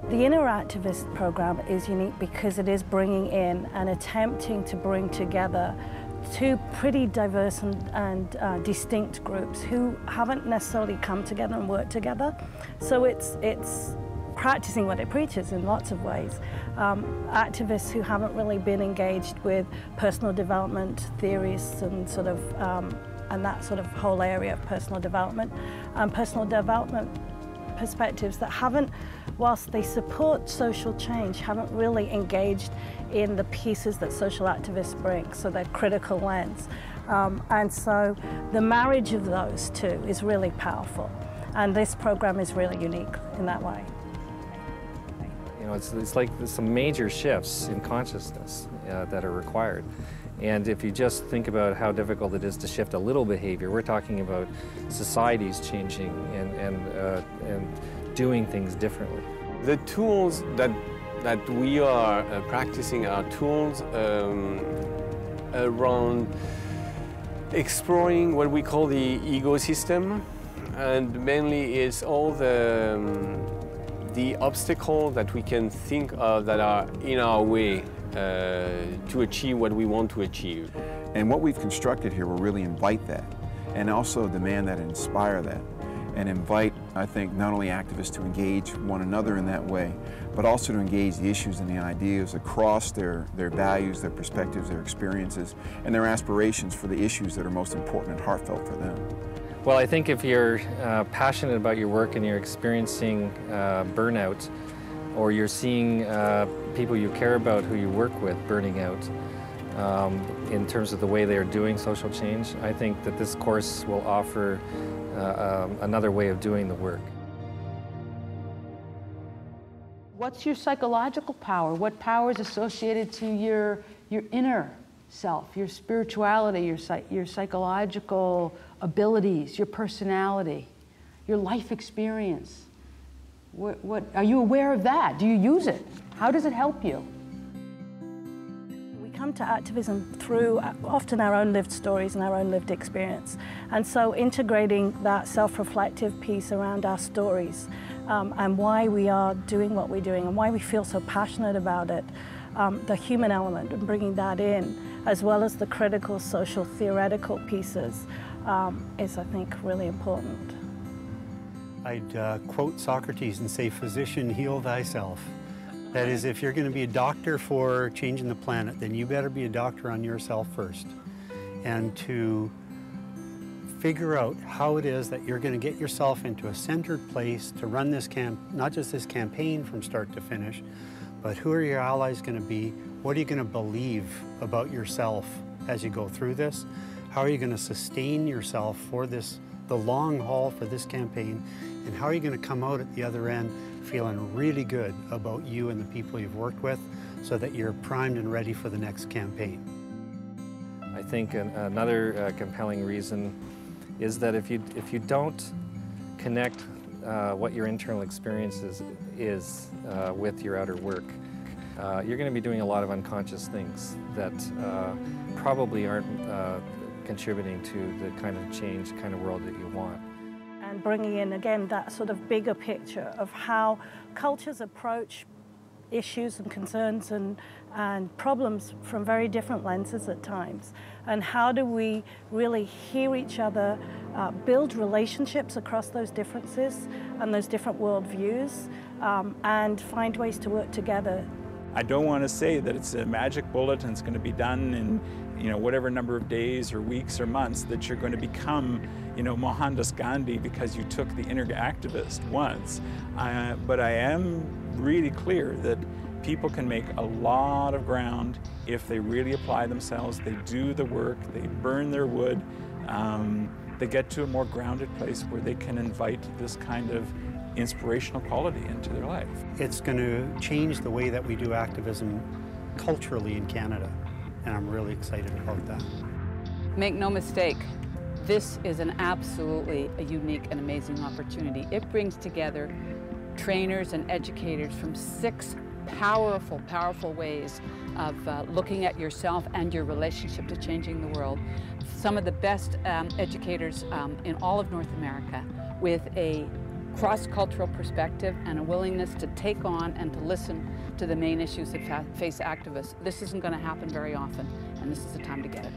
The inneractivist program is unique because it is bringing in and attempting to bring together two pretty diverse and distinct groups who haven't necessarily come together and worked together. So it's practicing what it preaches in lots of ways. Activists who haven't really been engaged with personal development theories and and that sort of whole area of personal development perspectives that haven't, whilst they support social change, haven't really engaged in the pieces that social activists bring, so their critical lens. And so the marriage of those two is really powerful. And this program is really unique in that way. You know, it's like some major shifts in consciousness that are required. And if you just think about how difficult it is to shift a little behavior, we're talking about societies changing and doing things differently. The tools that we are practicing are tools around exploring what we call the ecosystem, and mainly is all the obstacles that we can think of that are in our way to achieve what we want to achieve. And what we've constructed here will really invite that, and also demand that and inspire that, and invite, I think, not only activists to engage one another in that way, but also to engage the issues and the ideas across their values, their perspectives, their experiences, and their aspirations for the issues that are most important and heartfelt for them. Well, I think if you're passionate about your work and you're experiencing burnout, or you're seeing people you care about who you work with burning out in terms of the way they are doing social change, I think that this course will offer another way of doing the work. What's your psychological power? What power is associated to your inner self, your spirituality, your psychological abilities, your personality, your life experience? What are you aware of that? Do you use it? How does it help you? We come to activism through often our own lived stories and our own lived experience. And so integrating that self-reflective piece around our stories and why we are doing what we're doing and why we feel so passionate about it, the human element, and bringing that in, as well as the critical social theoretical pieces, is, I think, really important. I'd quote Socrates and say, "Physician, heal thyself." That is, if you're going to be a doctor for changing the planet, then you better be a doctor on yourself first. And to figure out how it is that you're going to get yourself into a centered place to run this not just this campaign from start to finish, but who are your allies going to be? What are you going to believe about yourself as you go through this? How are you going to sustain yourself for the long haul for this campaign? And how are you going to come out at the other end feeling really good about you and the people you've worked with so that you're primed and ready for the next campaign? I think another compelling reason is that if you don't connect what your internal experience is with your outer work, you're going to be doing a lot of unconscious things that probably aren't contributing to the kind of change, kind of world that you want. And bringing in, again, that sort of bigger picture of how cultures approach issues and concerns and problems from very different lenses at times. And how do we really hear each other, build relationships across those differences and those different worldviews, and find ways to work together. I don't want to say that it's a magic bullet and it's going to be done in whatever number of days or weeks or months, that you're going to become Mohandas Gandhi because you took the inneractivist once. But I am really clear that people can make a lot of ground if they really apply themselves, they do the work, they burn their wood, they get to a more grounded place where they can invite this kind of inspirational quality into their life. It's going to change the way that we do activism culturally in Canada, and I'm really excited about that. Make no mistake, this is an absolutely a unique and amazing opportunity. It brings together trainers and educators from 6 powerful, powerful ways of looking at yourself and your relationship to changing the world. Some of the best educators in all of North America with a cross-cultural perspective and a willingness to take on and to listen to the main issues that face activists. This isn't going to happen very often, and this is the time to get it.